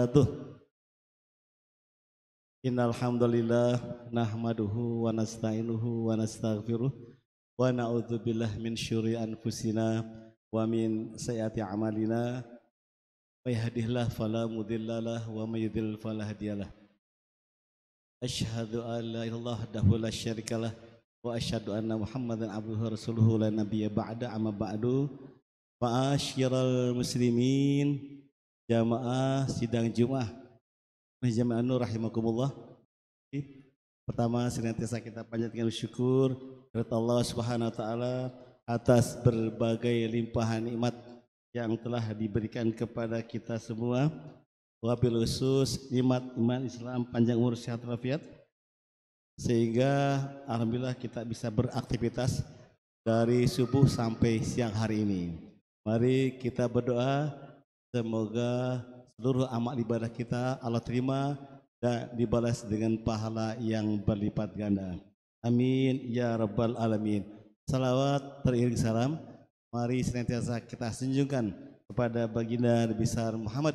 Tuh, innal hamdalillah nahmaduhu wa nasta'inuhu wa nastaghfiruh wa na'udzubillah min syururi anfusina wa min sayyiati a'malina may yahdihillahu fala mudhillalah wa may yudhlil fala hadiyalah. Asyhadu an la ilaha illallah wahdahu la syarikalah wa asyhadu anna Muhammadan abduhu wa rasuluhu la nabiyya ba'da amma ba'du. Ma'asyiral muslimin, jamaah sidang Jumat Jamaah Nur rahimakumullah. Pertama senantiasa kita panjatkan syukur kepada Allah Subhanahu wa taala atas berbagai limpahan nikmat yang telah diberikan kepada kita semua. Wabil khusus nikmat iman Islam, panjang umur, sehat walafiat, sehingga alhamdulillah kita bisa beraktivitas dari subuh sampai siang hari ini. Mari kita berdoa semoga seluruh amal ibadah kita Allah terima dan dibalas dengan pahala yang berlipat ganda. Amin ya rabbal alamin. Salawat teriring salam mari senantiasa kita sanjungkan kepada baginda Nabi besar Muhammad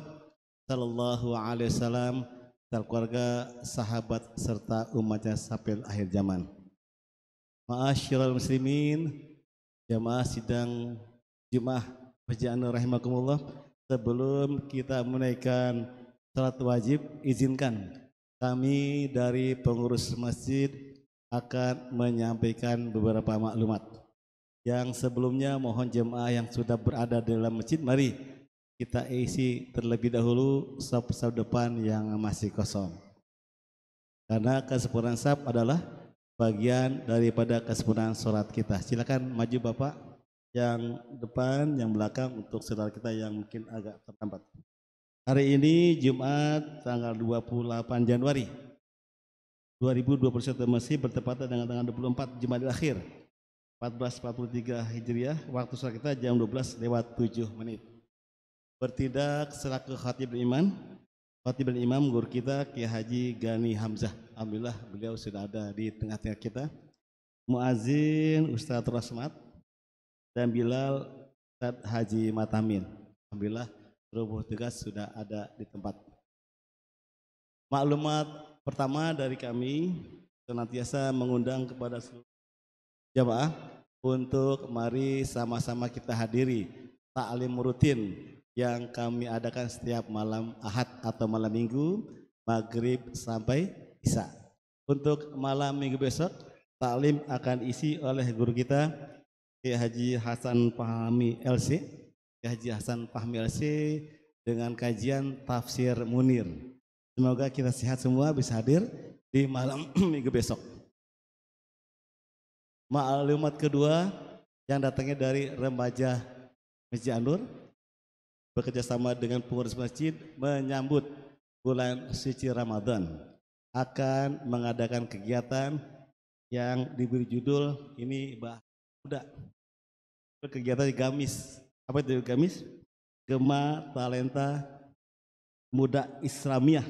sallallahu alaihi wasallam, keluarga, sahabat serta umatnya sampai akhir zaman. Ma'asyiral muslimin, jamaah sidang Jumat Masjid rahimakumullah. Sebelum kita menaikkan salat wajib, izinkan kami dari pengurus masjid akan menyampaikan beberapa maklumat. Yang sebelumnya mohon jemaah yang sudah berada dalam masjid, mari kita isi terlebih dahulu saf-saf depan yang masih kosong. Karena kesempurnaan saf adalah bagian daripada kesempurnaan sholat kita. Silakan maju Bapak yang depan, yang belakang untuk saudara kita yang mungkin agak terlambat. Hari ini Jumat tanggal 28 Januari 2021 masih bertepatan dengan tanggal 24 Jumadil Akhir 1443 Hijriah. Waktu sholat kita jam 12:07. Bertindak selaku khatib iman, khatib imam guru kita Kiai Haji Gani Hamzah. Alhamdulillah beliau sudah ada di tengah-tengah kita. Muazin Ustadz Rasmat dan Bilal Ustadz Haji Matamin. Alhamdulillah seluruh tugas sudah ada di tempat. Maklumat pertama dari kami, senantiasa mengundang kepada seluruh jamaah untuk mari sama-sama kita hadiri taklim rutin yang kami adakan setiap malam Ahad atau malam Minggu, maghrib sampai Isya. Untuk malam Minggu besok, taklim akan isi oleh guru kita Kiai Haji Hasan Fahmi LC, Kiai Haji Hasan Fahmi LC dengan kajian tafsir Munir. Semoga kita sehat semua bisa hadir di malam Minggu besok. Maklumat kedua yang datangnya dari remaja Masjid An-Nur bekerjasama dengan pengurus masjid menyambut bulan suci Ramadan akan mengadakan kegiatan yang diberi judul ini muda. Kegiatan Gamis. Apa itu Gamis? Gema Talenta Muda Islamiyah.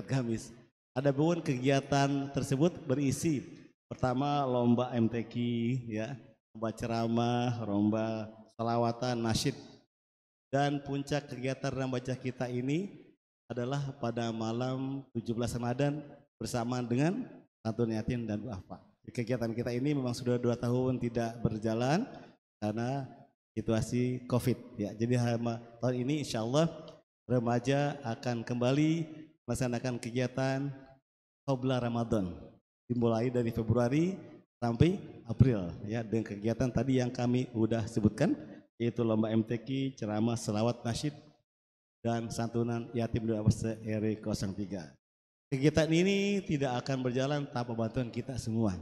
Gamis. Adapun kegiatan tersebut berisi pertama lomba MTQ, ya, lomba ceramah, lomba salawatan, nasyid. Dan puncak kegiatan remaja kita ini adalah pada malam 17 Ramadan bersamaan dengan santun yatim dan duafa. Kegiatan kita ini memang sudah 2 tahun tidak berjalan karena situasi COVID. Ya, jadi tahun ini insya Allah remaja akan kembali melaksanakan kegiatan Qobla Ramadan dimulai dari Februari sampai April, ya, dengan kegiatan tadi yang kami udah sebutkan, yaitu lomba MTQ, ceramah, selawat, nasyid, dan santunan yatim duafa RW 03. Kegiatan ini tidak akan berjalan tanpa bantuan kita semua.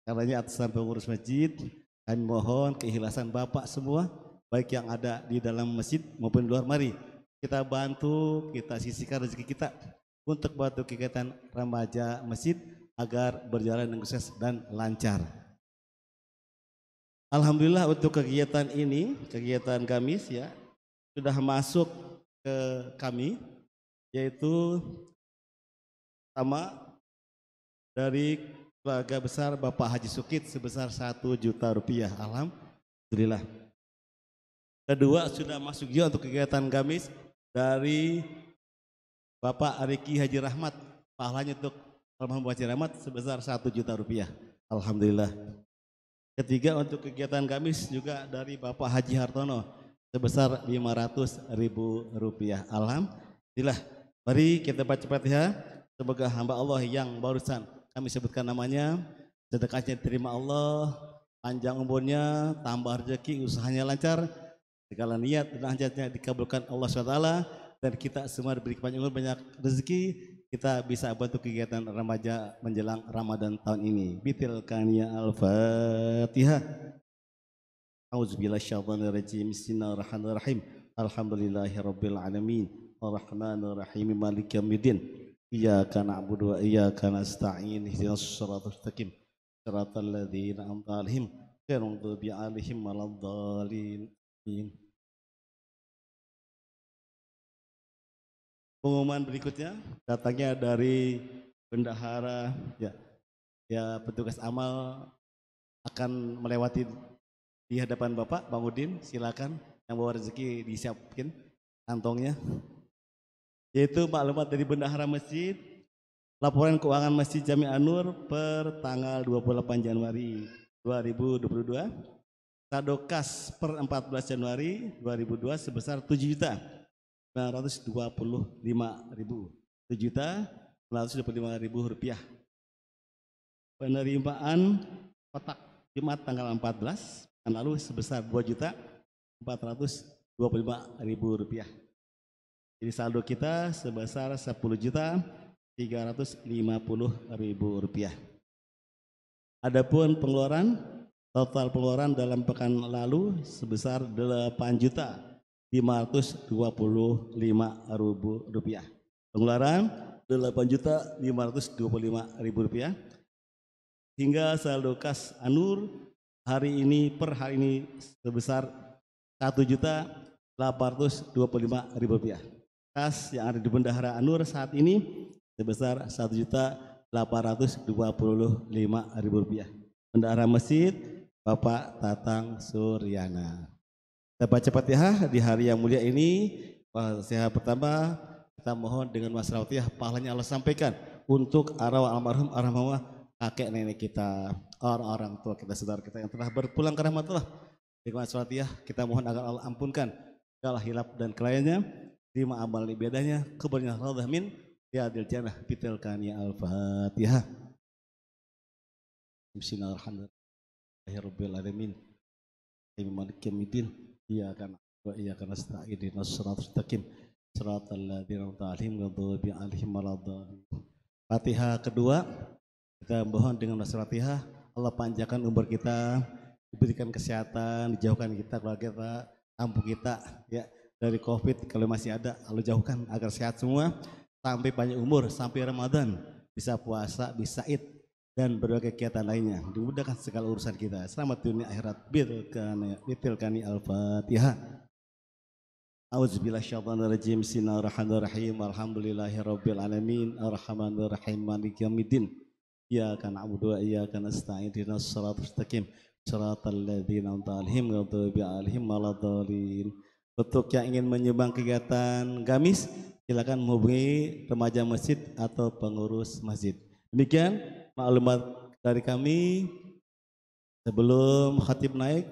Karenanya atas nama pengurus masjid, kami mohon keikhlasan Bapak semua, baik yang ada di dalam masjid maupun di luar, mari kita bantu, kita sisihkan rezeki kita untuk bantu kegiatan remaja masjid agar berjalan dengan sukses dan lancar. Alhamdulillah untuk kegiatan ini, kegiatan Gamis, ya, sudah masuk ke kami, yaitu pertama dari keluarga besar Bapak Haji Sukit sebesar 1 juta rupiah. Alhamdulillah. Kedua sudah masuk juga untuk kegiatan gamis dari Bapak Ariki Haji Rahmat, pahalanya untuk almarhum Haji Rahmat sebesar 1 juta rupiah. Alhamdulillah. Ketiga untuk kegiatan gamis juga dari Bapak Haji Hartono sebesar 500.000 rupiah. Alhamdulillah. Mari kita baca Fatihah. Semoga hamba Allah yang barusan kami sebutkan namanya, sedekahnya diterima Allah, panjang umurnya, tambah rezeki, usahanya lancar, segala niat dan hajatnya dikabulkan Allah SWT, dan kita semua diberi kepanjangan umur, banyak rezeki, kita bisa bantu kegiatan remaja menjelang Ramadan tahun ini. Bitilkania Al-Fatihah. Auzubillahiminasyaitonirrajim. Bismillahirrahmanirrahim. Alhamdulillahirabbil alamin. Arrahmanirrahim. Maliki yaumiddin. Iyyaka na'budu wa iyyaka nasta'in. Ihdinas siratal mustaqim. Shiratal ladzina an'amta 'alaihim ghairil maghdubi 'alaihim waladdallin. Pengumuman berikutnya datangnya dari bendahara ya petugas amal akan melewati di hadapan Bapak Bang Udin, silakan yang bawa rezeki disiapkan kantongnya. Yaitu maklumat dari bendahara masjid, laporan keuangan Masjid Jami An-Nur per tanggal 28 Januari 2022, saldo kas per 14 Januari 2002 sebesar 7.925.000 rupiah. Penerimaan kotak Jumat tanggal 14 tahun lalu sebesar 2.425.000 rupiah. Jadi saldo kita sebesar 10.350.000 rupiah. Adapun total pengeluaran dalam pekan lalu sebesar 8.525.000 rupiah. Pengeluaran 8.525.000 rupiah. Hingga saldo kas Anur hari ini sebesar 1.825.000 rupiah. Kas yang ada di bendahara Anur saat ini sebesar 1.825.000 rupiah. Bendahara masjid Bapak Tatang Suryana. Kita baca Fatihah di hari yang mulia ini. Fatihah pertama kita mohon dengan masalah Fatihah pahalanya Allah sampaikan untuk arwah almarhum arwah kakek nenek kita, orang tua kita, saudara kita yang telah berpulang ke rahmatullah. Dengan masalah Fatihah kita mohon agar Allah ampunkan segala hilaf dan kelalaiannya, terima amal ibadahnya, kebernya radhah min riyadil jannah. Bitilkania Al-Fatihah. Bismillahirrahmanirrahim. Alamin. Maliki yaumiddin. Iyyaka na'budu wa iyyaka nasta'in. Ihdinas siratal mustaqim. Shiratal ladzina an'amta 'alaihim ghairil maghdubi 'alaihim waladdallin. Fatihah kedua, kita mohon dengan masalah Fatihah Allah panjangkan umur kita, diberikan kesehatan, dijauhkan kita, keluarga kita, kampung kita ya dari Covid, kalau masih ada Allah jauhkan agar sehat semua sampai panjang umur, sampai Ramadan bisa puasa, bisa Id dan berbagai kegiatan lainnya, dimudahkan segala urusan kita. Selamat dunia akhirat. Bitilkani Al-Fatihah. Auzubillahiminasyaitonirrajim. Bismillahirrahmanirrahim. Alhamdulillahirabbil alamin. Arrahmanirrahim. Maliki yaumiddin. Iyyaka na'budu wa iyyaka nasta'in. Ihdinas siratal mustaqim. Shiratal ladzina an'amta 'alaihim ghairil maghdubi 'alaihim waladdallin. Untuk yang ingin menyumbang kegiatan gamis, silakan menghubungi remaja masjid atau pengurus masjid. Demikian maklumat dari kami. Sebelum khatib naik,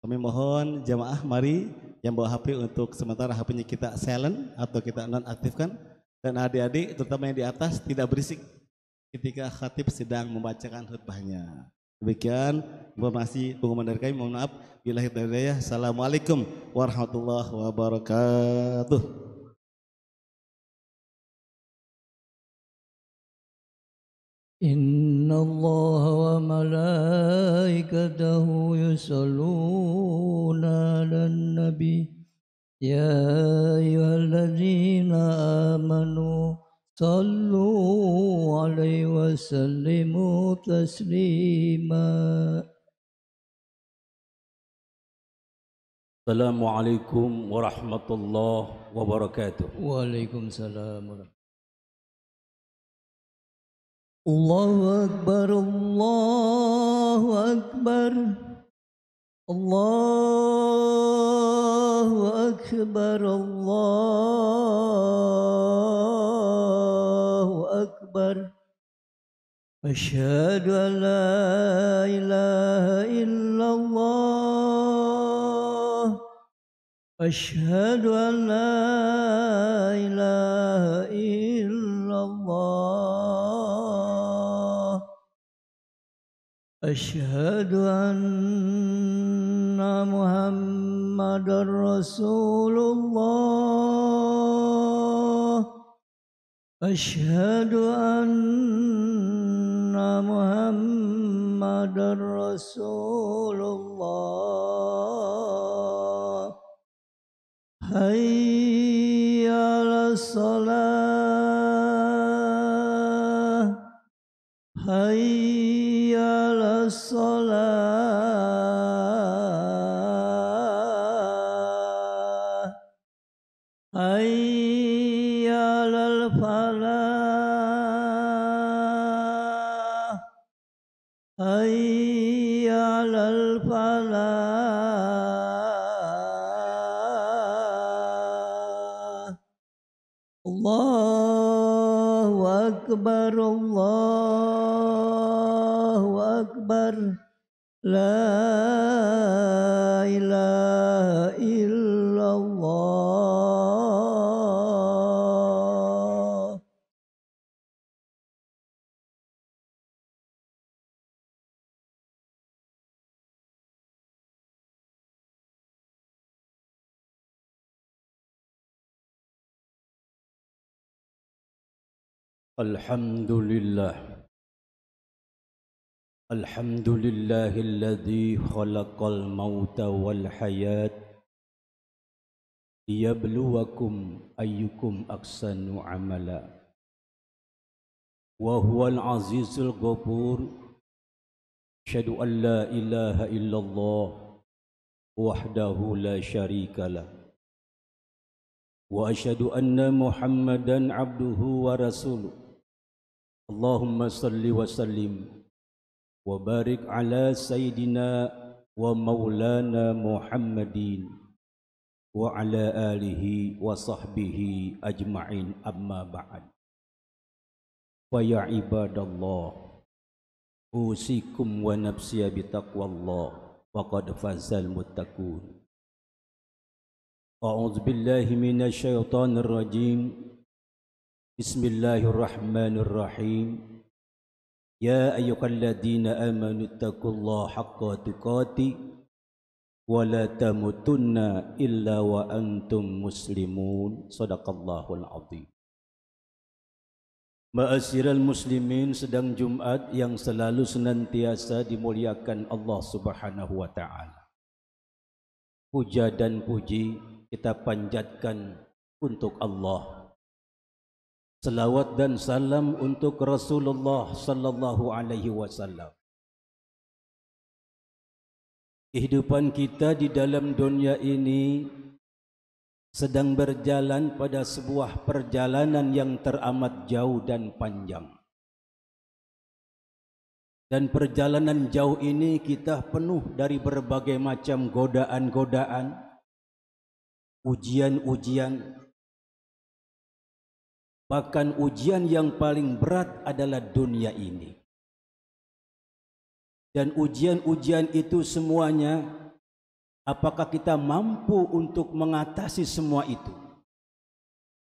kami mohon jamaah mari yang bawa HP untuk sementara HP-nya kita silent atau kita nonaktifkan, dan adik-adik terutama yang di atas tidak berisik ketika khatib sedang membacakan khutbahnya. Demikian informasi pengumuman dari kami. Mohon maaf bila hidayah. Assalamualaikum warahmatullahi wabarakatuh. Inna Allah wa malaikatahu yusalluna 'alan nabi ya ayyuhalladzina amanu sallu alaihi wa sallimu taslima. Assalamualaikum warahmatullahi wabarakatuh. Waalaikumsalam. الله أكبر الله أكبر الله أكبر الله أكبر أشهد أن لا إله إلا الله أشهد أن لا إله إلا الله أشهد أن محمدا رسول الله أشهد أن محمدا رسول الله حي على الصلاة حي على الصلاة حي على الفلاح حي على الفلاح الله أكبر الله أكبر لا إله إلا الله الحمد لله الذي خلق الموت والحياة ليبلوكم أيكم أحسن عملا وهو العزيز الغفور أشهد أن لا إله إلا الله وحده لا شريك له وأشهد أن محمدا عبده ورسوله اللهم صل وسلم وبارك على سيدنا ومولانا محمد وعلى آله وصحبه أجمعين أما بعد فيا عباد الله أوصيكم ونفسي بتقوى الله فقد فاز المتقون أعوذ بالله من الشيطان الرجيم بسم الله الرحمن الرحيم يا أيها الذين آمنوا اتقوا الله حق تقاته ولا تموتن إلا وأنتم مسلمون صدق الله العظيم. Ma'asyiral muslimin, sedang Jumat yang selalu senantiasa dimuliakan Allah Subhanahu wa taala. Puja dan puji kita panjatkan untuk Allah. Salawat dan salam untuk Rasulullah sallallahu alaihi wasallam. Kehidupan kita di dalam dunia ini sedang berjalan pada sebuah perjalanan yang teramat jauh dan panjang. Dan perjalanan jauh ini kita penuh dari berbagai macam godaan-godaan, ujian-ujian. Bahkan ujian yang paling berat adalah dunia ini. Dan ujian-ujian itu semuanya, apakah kita mampu untuk mengatasi semua itu?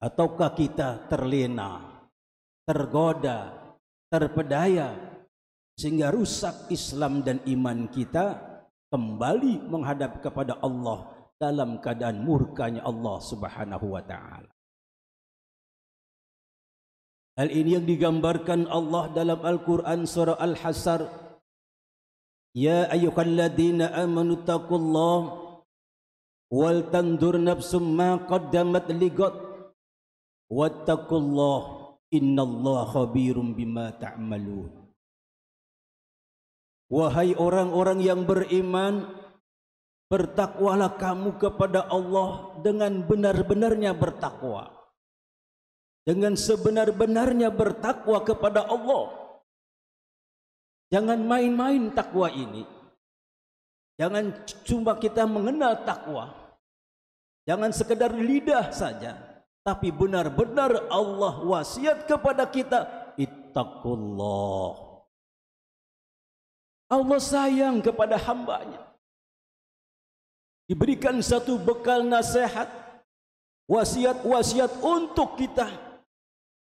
Ataukah kita terlena, tergoda, terpedaya, sehingga rusak Islam dan iman kita, kembali menghadap kepada Allah dalam keadaan murkanya Allah Subhanahu wa taala. Hal ini yang digambarkan Allah dalam Al-Quran surah Al-Hasr. Ya ayyuhalladzina amanu taqullaha wal tandur nafsum ma qaddamat ligat wattaqullaha innallaha khabirum bima ta'malun. Wahai orang-orang yang beriman, bertakwalah kamu kepada Allah dengan benar-benarnya bertakwa. Dengan sebenar-benarnya bertakwa kepada Allah. Jangan main-main takwa ini. Jangan cuma kita mengenal takwa. Jangan sekedar lidah saja. Tapi benar-benar Allah wasiat kepada kita, ittaqullah. Allah sayang kepada hambanya. Diberikan satu bekal nasihat, wasiat-wasiat untuk kita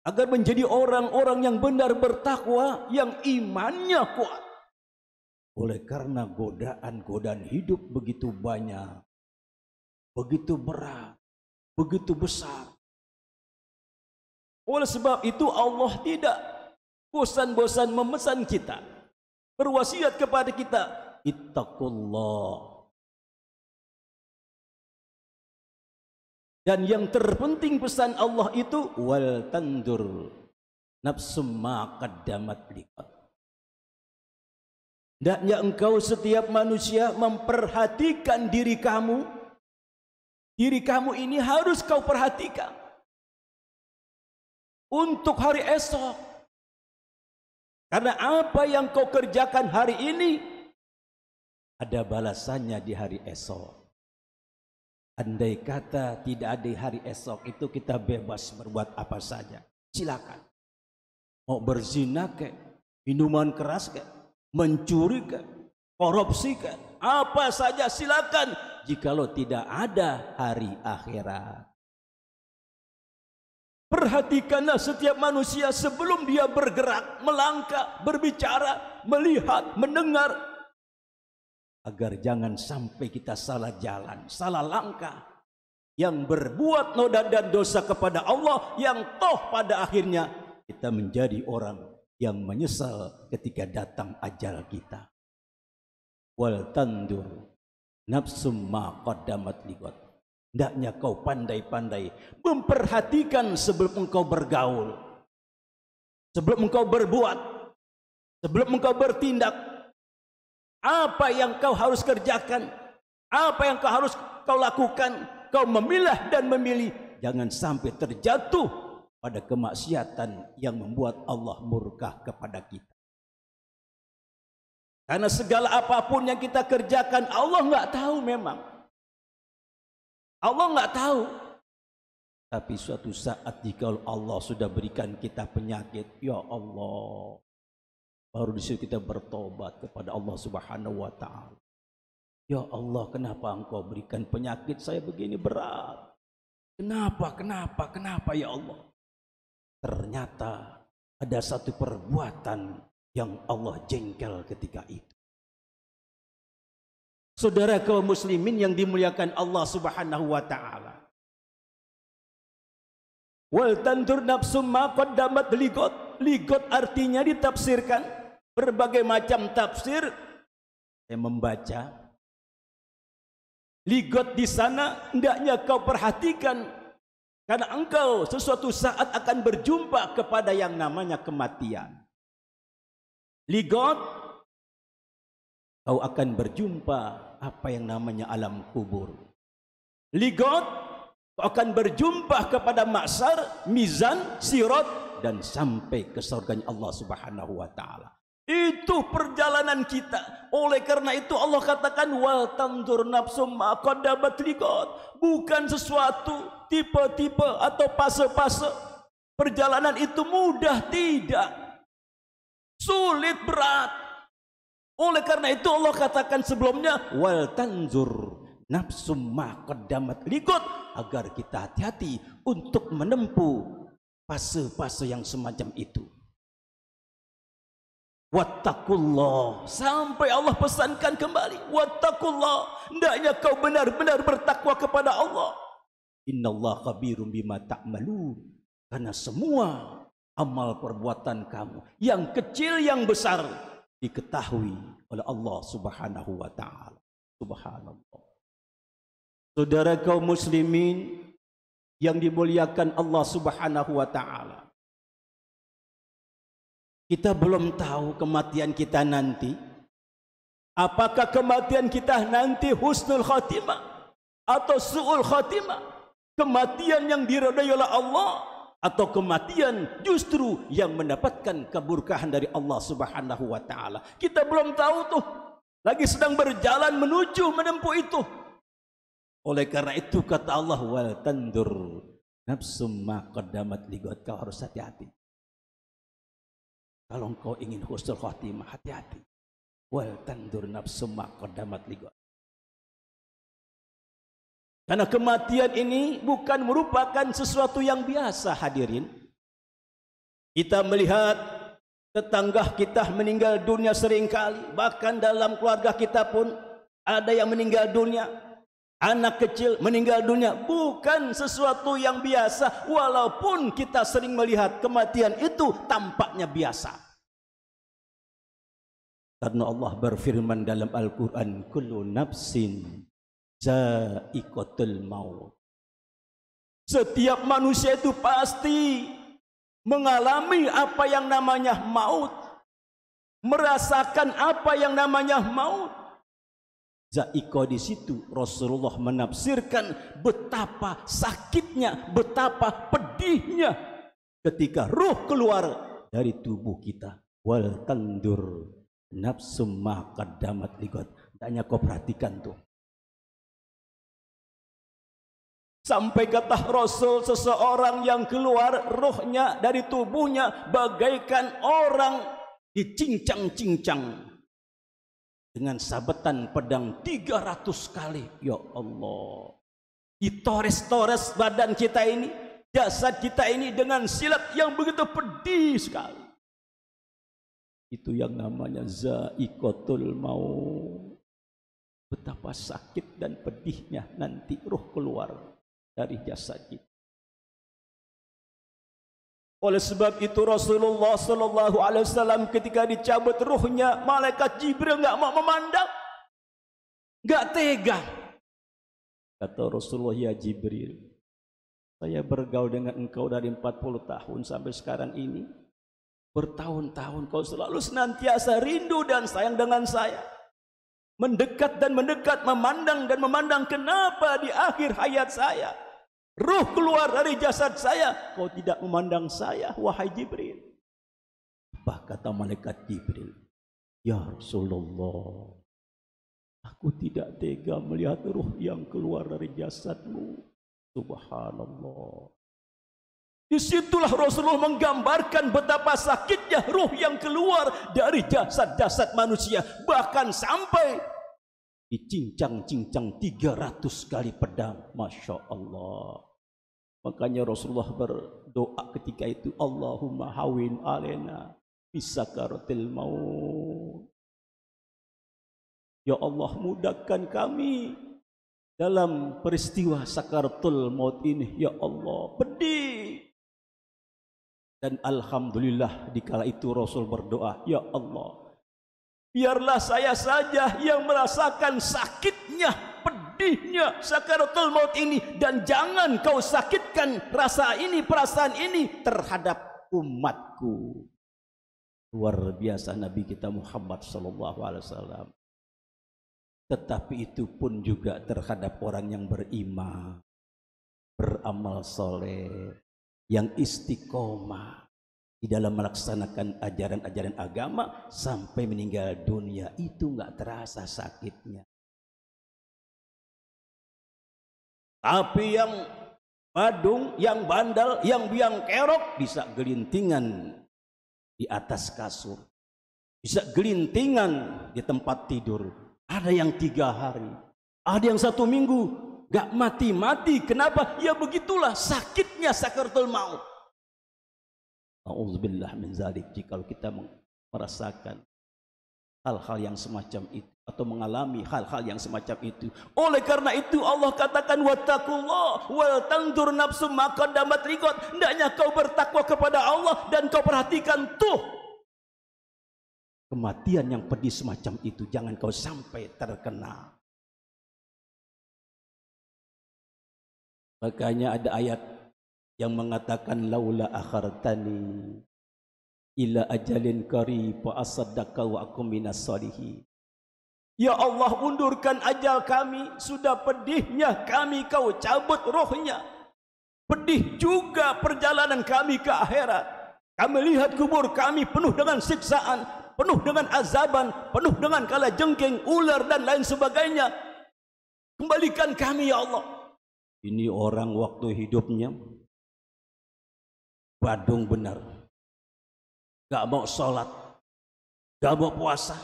agar menjadi orang-orang yang benar bertakwa, yang imannya kuat. Oleh karena godaan-godaan hidup begitu banyak, begitu berat, begitu besar. Oleh sebab itu Allah tidak bosan-bosan memesan kita, berwasiat kepada kita, ittaqullah. Dan yang terpenting pesan Allah itu, wal tandur nafsum ma qaddamat liqad. Hendaknya engkau setiap manusia memperhatikan diri kamu. Diri kamu ini harus kau perhatikan untuk hari esok. Karena apa yang kau kerjakan hari ini ada balasannya di hari esok. Andai kata tidak ada hari esok itu, kita bebas berbuat apa saja. Silakan. Mau berzina ke, minuman keras ke, mencuri ke, korupsi ke, apa saja silakan. Jikalau tidak ada hari akhirat. Perhatikanlah setiap manusia sebelum dia bergerak, melangkah, berbicara, melihat, mendengar, agar jangan sampai kita salah jalan, salah langkah, yang berbuat noda dan dosa kepada Allah, yang toh pada akhirnya kita menjadi orang yang menyesal ketika datang ajal kita. Wal tandur nafsum ma qaddamat liqad. Hendaknya kau pandai-pandai memperhatikan sebelum engkau bergaul, sebelum engkau berbuat, sebelum engkau bertindak. Apa yang kau harus kerjakan, apa yang kau harus kau lakukan, kau memilah dan memilih. Jangan sampai terjatuh pada kemaksiatan yang membuat Allah murka kepada kita. Karena segala apapun yang kita kerjakan, Allah nggak tahu memang. Allah nggak tahu. Tapi suatu saat jika Allah sudah berikan kita penyakit, ya Allah, baru di situ kita bertobat kepada Allah Subhanahu wa taala. Ya Allah, kenapa engkau berikan penyakit saya begini berat? Kenapa ya Allah? Ternyata ada satu perbuatan yang Allah jengkel ketika itu. Saudara kaum muslimin yang dimuliakan Allah Subhanahu wa taala. Wal tandur nafsum ma qaddamat liqad. Liqad artinya ditafsirkan berbagai macam tafsir. Saya membaca liqad di sana hendaknya kau perhatikan, karena engkau sesuatu saat akan berjumpa kepada yang namanya kematian. Liqad, kau akan berjumpa apa yang namanya alam kubur. Liqad, kau akan berjumpa kepada mahsyar, mizan, sirat, dan sampai ke surganya Allah Subhanahu wa taala. Itu perjalanan kita. Oleh karena itu Allah katakan wal tandur nafsum ma qaddamat liqad. Bukan sesuatu tipe-tipe atau fase-fase. Perjalanan itu mudah, tidak. Sulit, berat. Oleh karena itu Allah katakan sebelumnya wal tanzur nafsum ma qaddamat liqad, agar kita hati-hati untuk menempuh fase-fase yang semacam itu. Wattaqullah, sampai Allah pesankan kembali wattaqullah, hendaknya kau benar-benar bertakwa kepada Allah. Innallaha khabirum bima ta'malun, karena semua amal perbuatan kamu, yang kecil yang besar, diketahui oleh Allah Subhanahu wa taala. Subhanallah. Saudara kaum muslimin yang dimuliakan Allah Subhanahu wa taala. Kita belum tahu kematian kita nanti. Apakah kematian kita nanti husnul khatimah atau su'ul khatimah? Kematian yang diridhai oleh Allah atau kematian justru yang mendapatkan keberkahan dari Allah Subhanahu wa taala. Kita belum tahu tuh, lagi sedang berjalan menuju menempuh itu. Oleh karena itu kata Allah, wal tandur nafsum ma qaddamat ligat. Kau harus hati-hati. Kalau engkau ingin husnul khatimah, hati-hati. Wal tandur nafsum ma qaddamat ligat. Karena kematian ini bukan merupakan sesuatu yang biasa, hadirin. Kita melihat tetangga kita meninggal dunia seringkali. Bahkan dalam keluarga kita pun ada yang meninggal dunia. Anak kecil meninggal dunia. Bukan sesuatu yang biasa. Walaupun kita sering melihat kematian itu tampaknya biasa. Karena Allah berfirman dalam Al-Quran, kullu nafsin za'iqatul maut. Setiap manusia itu pasti mengalami apa yang namanya maut, merasakan apa yang namanya maut. Za'iqah di situ Rasulullah menafsirkan betapa sakitnya, betapa pedihnya ketika ruh keluar dari tubuh kita. Wal tandur nafsum ma qaddamat ligat. Hanya kau perhatikan tuh. Sampai kata Rasul, seseorang yang keluar rohnya dari tubuhnya bagaikan orang dicincang-cincang dengan sabetan pedang 300 kali. Ya Allah, ditores-tores badan kita ini, jasad kita ini dengan silat yang begitu pedih sekali. Itu yang namanya za'iqatul maut. Betapa sakit dan pedihnya nanti ruh keluar dari jasad kita. Oleh sebab itu Rasulullah sallallahu alaihi wasallam ketika dicabut ruhnya, malaikat Jibril enggak mau memandang, enggak tega. Kata Rasulullah, ya Jibril, saya bergaul dengan engkau dari 40 tahun sampai sekarang ini. Bertahun-tahun kau selalu senantiasa rindu dan sayang dengan saya. Mendekat dan mendekat, memandang dan memandang. Kenapa di akhir hayat saya, ruh keluar dari jasad saya, kau tidak memandang saya, wahai Jibril? Apa kata malaikat Jibril? Ya Rasulullah, aku tidak tega melihat ruh yang keluar dari jasadmu. Subhanallah. Disitulah Rasulullah menggambarkan betapa sakitnya ruh yang keluar dari jasad-jasad manusia. Bahkan sampai dicincang-cincang 300 kali pedang. Masya Allah. Makanya Rasulullah berdoa ketika itu, Allahumma hawin alena bisakaratil maut. Ya Allah, mudahkan kami dalam peristiwa sakaratul maut ini. Ya Allah, pedih. Dan alhamdulillah dikala itu Rasul berdoa, ya Allah, biarlah saya saja yang merasakan sakitnya, pedihnya sakaratul maut ini, dan jangan kau sakitkan rasa ini, perasaan ini terhadap umatku. Luar biasa Nabi kita Muhammad sallallahu alaihi wasallam. Tetapi itu pun juga terhadap orang yang beriman, beramal soleh, yang istiqomah di dalam melaksanakan ajaran-ajaran agama sampai meninggal dunia, itu enggak terasa sakitnya. Tapi yang badung, yang bandal, yang biang kerok bisa gelintingan di atas kasur, bisa gelintingan di tempat tidur. Ada yang 3 hari, ada yang 1 minggu. Gak mati-mati. Kenapa? Ya begitulah sakitnya sakaratul maut. Auzubillah min zalik. Jika kita merasakan hal-hal yang semacam itu atau mengalami hal-hal yang semacam itu, oleh karena itu Allah katakan wattaqullah wal tanzur nafsum ma qaddamat liqad. Hendaknya kau bertakwa kepada Allah dan kau perhatikan tuh kematian yang pedih semacam itu, jangan kau sampai terkena. Makanya ada ayat yang mengatakan laula akhartani ila ajalin qarib fa asaddaqa wa akum minas shalihin. Ya Allah, undurkan ajal kami, sudah pedihnya kami kau cabut rohnya. Pedih juga perjalanan kami ke akhirat. Kami lihat kubur kami penuh dengan siksaan, penuh dengan azaban, penuh dengan kalajengking, ular dan lain sebagainya. Kembalikan kami ya Allah. Ini orang waktu hidupnya badung benar, gak mau sholat, gak mau puasa.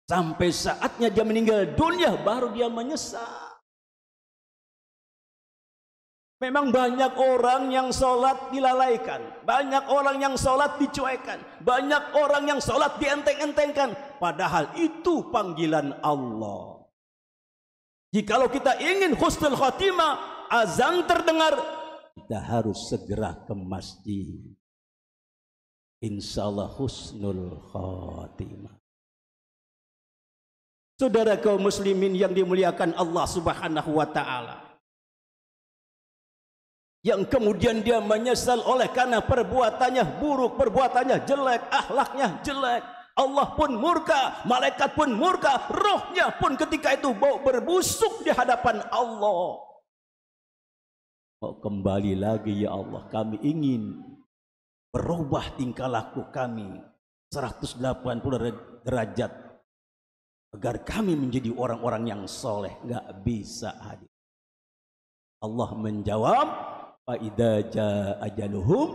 Sampai saatnya dia meninggal dunia baru dia menyesal. Memang banyak orang yang sholat dilalaikan, banyak orang yang sholat dicuekan, banyak orang yang sholat dienteng-entengkan. Padahal itu panggilan Allah. Jikalau kita ingin husnul khatimah, azan terdengar, kita harus segera ke masjid. Insyaallah husnul khatimah. Saudara kaum muslimin yang dimuliakan Allah Subhanahu wa taala, yang kemudian dia menyesal oleh karena perbuatannya buruk, perbuatannya jelek, akhlaknya jelek. Allah pun murka, malaikat pun murka, rohnya pun ketika itu bau berbusuk di hadapan Allah. Oh, kembali lagi ya Allah, kami ingin berubah tingkah laku kami 180 derajat agar kami menjadi orang-orang yang soleh. Nggak bisa hadir. Allah menjawab, Fa'idha ja'a ajaluhum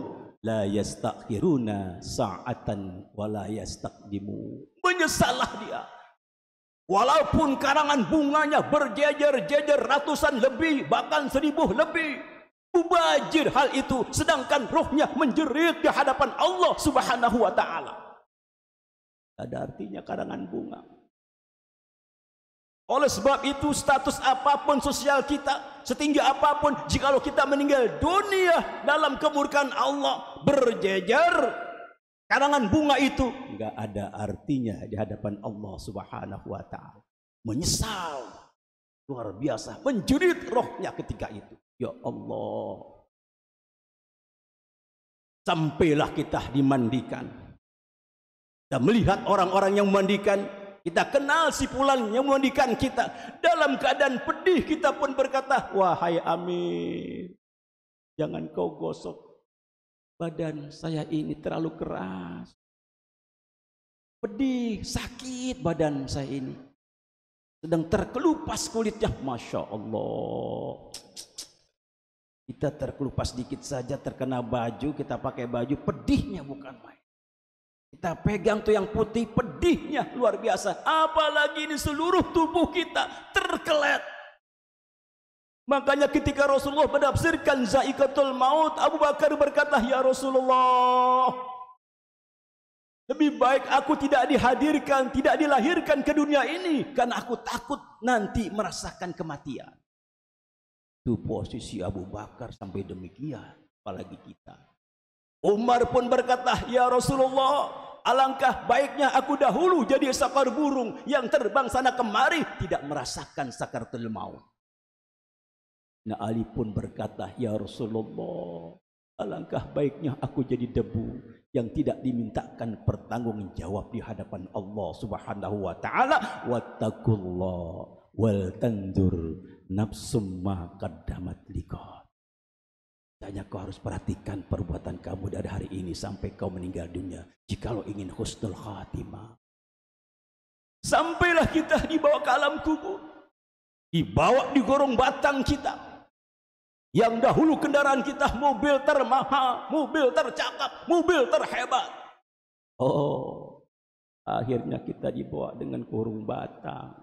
la yastakhiruna sa'atan wa la yastaqdimu. Menyesallah dia. Walaupun karangan bunganya berjejer-jejer ratusan lebih, bahkan 1000 lebih. Mubajir hal itu, sedangkan rohnya menjerit di hadapan Allah Subhanahu wa ta'ala. Ada artinya karangan bunga. Oleh sebab itu status apapun sosial kita, setinggi apapun, jikalau kita meninggal dunia dalam kemurkaan Allah, berjejer karangan bunga itu enggak ada artinya di hadapan Allah Subhanahu wa taala. Menyesal luar biasa, menjerit rohnya ketika itu. Ya Allah. Sampailah kita dimandikan. Dan melihat orang-orang yang memandikan, kita kenal si fulan yang memandikan kita. Dalam keadaan pedih kita pun berkata, wahai Amir, jangan kau gosok badan saya ini terlalu keras. Pedih, sakit badan saya ini. Sedang terkelupas kulitnya. Masya Allah. Kita terkelupas dikit saja, terkena baju, kita pakai baju, pedihnya bukan main. Kita pegang tuh yang putih, pedihnya luar biasa. Apalagi ini seluruh tubuh kita terkelet. Makanya ketika Rasulullah menafsirkan zaikatul maut, Abu Bakar berkata, ya Rasulullah, lebih baik aku tidak dihadirkan, tidak dilahirkan ke dunia ini, karena aku takut nanti merasakan kematian. Itu posisi Abu Bakar sampai demikian, apalagi kita. Umar pun berkata, ya Rasulullah, alangkah baiknya aku dahulu jadi sakar burung yang terbang sana kemari, tidak merasakan sakaratul maut. Nah, Ali pun berkata, ya Rasulullah, alangkah baiknya aku jadi debu yang tidak dimintakan pertanggungjawab di hadapan Allah Subhanahu wa taala. Wattaqullah wal tandur nafsum ma qaddamat liqad. Tanya, kau harus perhatikan perbuatan kamu dari hari ini sampai kau meninggal dunia, jikalau ingin husnul khatimah. Sampailah kita dibawa ke alam kubur, dibawa di gorong batang kita. Yang dahulu kendaraan kita mobil termahal, mobil tercakap, mobil terhebat. Oh, akhirnya kita dibawa dengan gorong batang.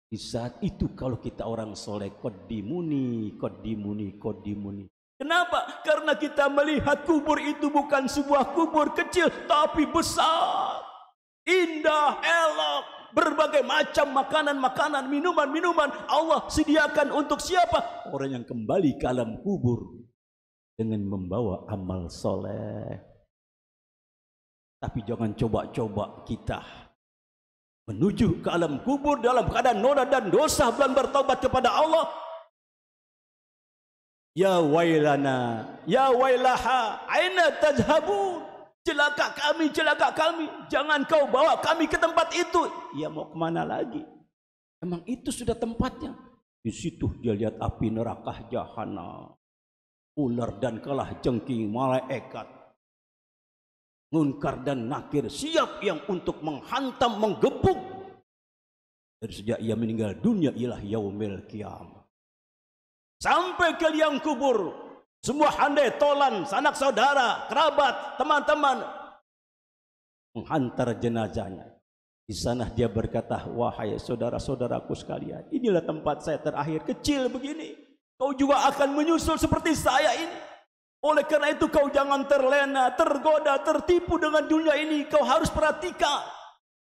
Di saat itu kalau kita orang soleh, kodimuni. Kenapa? Karena kita melihat kubur itu bukan sebuah kubur kecil, tapi besar, indah, elok. Berbagai macam makanan-makanan, minuman-minuman Allah sediakan untuk siapa? Orang yang kembali ke alam kubur dengan membawa amal soleh. Tapi jangan coba-coba kita menuju ke alam kubur dalam keadaan noda dan dosa, belum bertaubat kepada Allah. Ya wailana, ya wailaha, aina tadhhabun? Celaka kami, celaka kami. Jangan kau bawa kami ke tempat itu. Ya mau kemana lagi? Emang itu sudah tempatnya. Di situ dia lihat api neraka jahanam. Ular dan kalah jengking malaikat. Munkar dan Nakir siap yang untuk menghantam, menggebuk. Dari sejak ia meninggal dunia ialah yaumil qiyamah. Sampai ke liang kubur, semua handai tolan, sanak saudara, kerabat, teman-teman menghantar jenazahnya. Di sana dia berkata, wahai saudara-saudaraku sekalian, inilah tempat saya terakhir, kecil begini. Kau juga akan menyusul seperti saya ini. Oleh karena itu kau jangan terlena, tergoda, tertipu dengan dunia ini. Kau harus perhatikan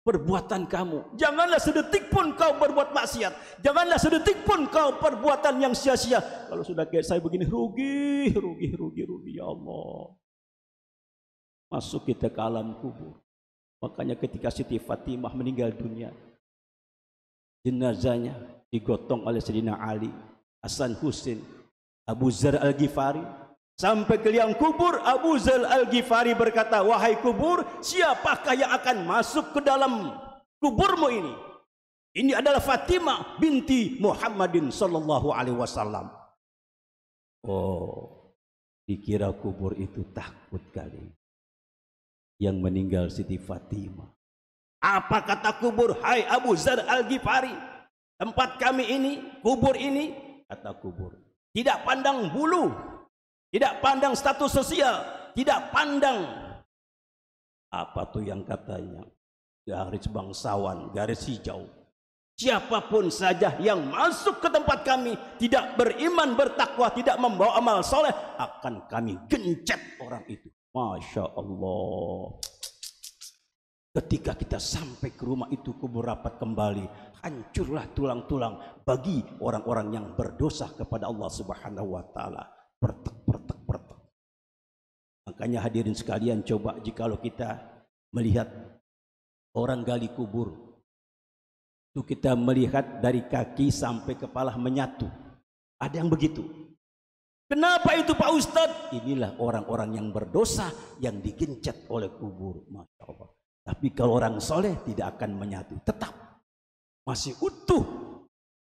perbuatan kamu. Janganlah sedetik pun kau berbuat maksiat. Janganlah sedetik pun kau perbuatan yang sia-sia. Kalau sudah kayak saya begini, rugi ya Allah. Masuk kita ke alam kubur. Makanya ketika Siti Fatimah meninggal dunia, jenazahnya digotong oleh Sayyidina Ali, Hasan Husin, Abu Dzar Al-Ghifari. Sampai ke liang kubur, Abu Dzar Al-Ghifari berkata, wahai kubur, siapakah yang akan masuk ke dalam kuburmu ini? Ini adalah Fatimah binti Muhammadin sallallahu alaihi wasallam. Oh, dikira kubur itu takut kali. Yang meninggal Siti Fatimah. Apa kata kubur? Hai Abu Dzar Al-Ghifari, tempat kami ini, kubur ini, kata kubur, tidak pandang bulu, tidak pandang status sosial, tidak pandang apa tuh yang katanya garis bangsawan, garis hijau. Siapapun saja yang masuk ke tempat kami tidak beriman, bertakwa, tidak membawa amal soleh, akan kami gencet orang itu. Masya Allah. Ketika kita sampai ke rumah itu, kubur rapat kembali, hancurlah tulang-tulang bagi orang-orang yang berdosa kepada Allah Subhanahu wa taala. Pertek. Makanya hadirin sekalian, coba jikalau kita melihat orang gali kubur, itu kita melihat dari kaki sampai kepala menyatu. Ada yang begitu. Kenapa itu Pak Ustadz? Inilah orang-orang yang berdosa yang digencet oleh kubur. Masya Allah. Tapi kalau orang soleh tidak akan menyatu, tetap masih utuh,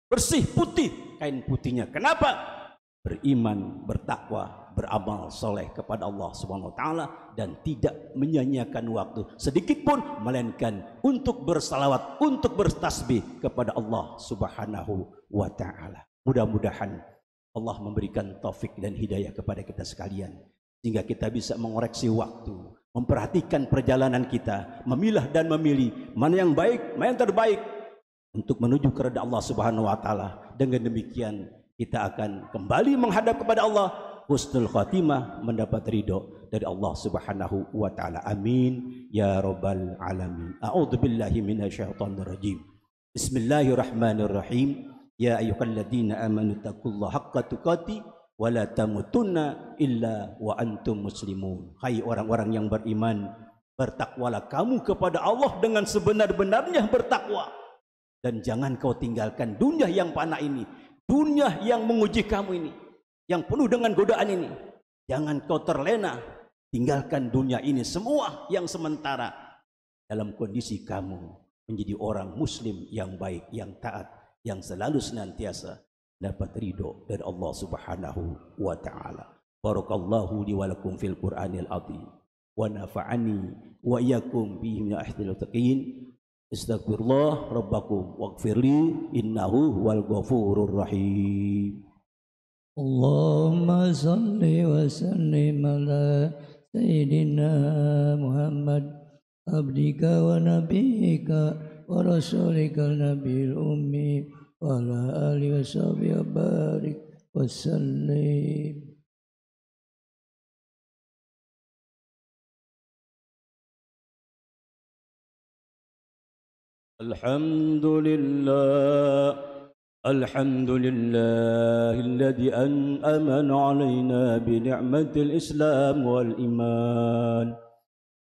bersih, putih kain putihnya. Kenapa? Beriman, bertakwa, beramal soleh kepada Allah Subhanahu wa taala dan tidak menyia-nyiakan waktu sedikit pun, melainkan untuk bersalawat, untuk bertasbih kepada Allah Subhanahu wa taala. Mudah-mudahan Allah memberikan taufik dan hidayah kepada kita sekalian, sehingga kita bisa mengoreksi waktu, memperhatikan perjalanan kita, memilah dan memilih mana yang baik, mana yang terbaik untuk menuju kepada Allah Subhanahu wa taala. Dengan demikian kita akan kembali menghadap kepada Allah, husnul khatimah, mendapat ridho dari Allah Subhanahu wa taala. Amin ya rabbal alamin. A'udzubillahi minasyaitonir rajim. Bismillahirrahmanirrahim. Ya ayyuhalladzina amanu taqullaha haqqa tuqatih wa la tamutunna illa wa antum muslimun. Hai orang-orang yang beriman, bertakwalah kamu kepada Allah dengan sebenar-benarnya bertakwa, dan jangan kau tinggalkan dunia yang fana ini, dunia yang menguji kamu ini, yang penuh dengan godaan ini. Jangan kau terlena, tinggalkan dunia ini semua yang sementara, dalam kondisi kamu menjadi orang muslim yang baik, yang taat, yang selalu senantiasa dapat ridho dari Allah Subhanahu wa taala. Barakallahu li wa lakum fil Qur'anil azim wa nafa'ani wa iyyakum bihi min ahsanil taqin. Astaghfirullah rabbakum waghfirli innahu huwal ghafurur rahim. Allahumma salli wa sallim ala sayyidina Muhammad abdika wa nabiyyika wa rasulika nabil ummi wa ala alihi wa sahbihi wa barik wa sallim. Alhamdulillah alladhi an'ama alaina bi ni'matil Islam wal iman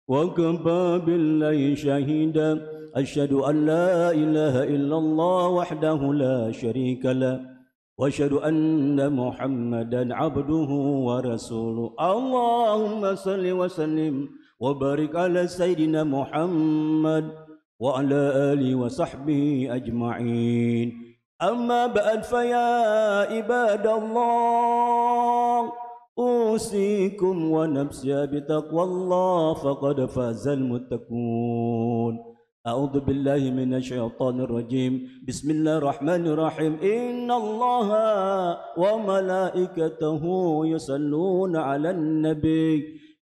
wa kafa billahi shahida asyhadu an la ilaha illallah wahdahu la syarika lah wa asyhadu anna Muhammadan abduhu wa rasuluh. Allahumma salli wa sallim wa barik ala sayyidina Muhammad wa ala alihi wa sahbihi ajma'in. أما بعد فيا عباد الله أوصيكم ونفسي بتقوى الله فقد فاز المتقون. أعوذ بالله من الشيطان الرجيم. بسم الله الرحمن الرحيم. إن الله وملائكته يصلون على النبي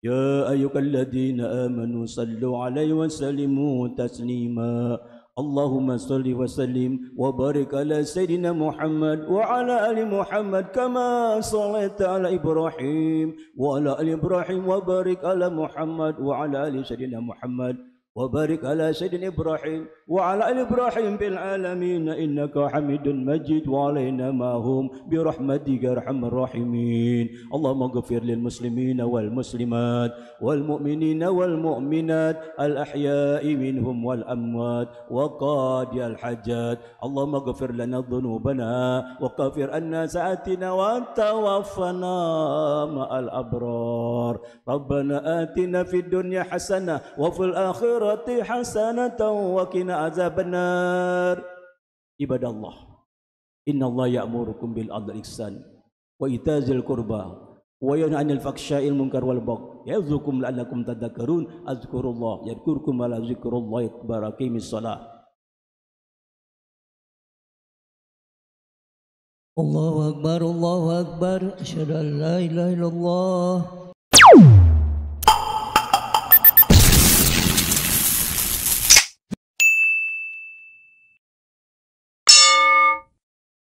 يا أيها الذين آمنوا صلوا عليه وسلموا تسليما. اللهم صل وسلم وبارك على سيدنا محمد وعلى آل محمد كما صليت على إبراهيم وعلى آل إبراهيم وبارك على محمد وعلى آل سيدنا محمد وبارك على سيدنا إبراهيم وعلى آل إبراهيم في العالمين إنك حميد مجيد وعلينا معهم برحمتك أرحم الراحمين. اللهم اغفر للمسلمين والمسلمات والمؤمنين والمؤمنات الأحياء منهم والأموات وقاضي الحاجات. اللهم اغفر لنا ذنوبنا وكفر عنا سيئاتنا وتوفنا مع الأبرار. ربنا آتنا في الدنيا حسنة وفي الآخرة حسنة وقنا عذاب النار. عباد الله إن الله يأمركم بالعدل والإحسان وإيتاء ذي القربى وينهى عن الفحشاء والمنكر والبغي يعظكم لعلكم تذكرون. اذكروا الله يذكركم ولا ذكر الله أكبر. أقيموا الصلاة. الله أكبر الله أكبر أشهد أن لا إله إلا الله.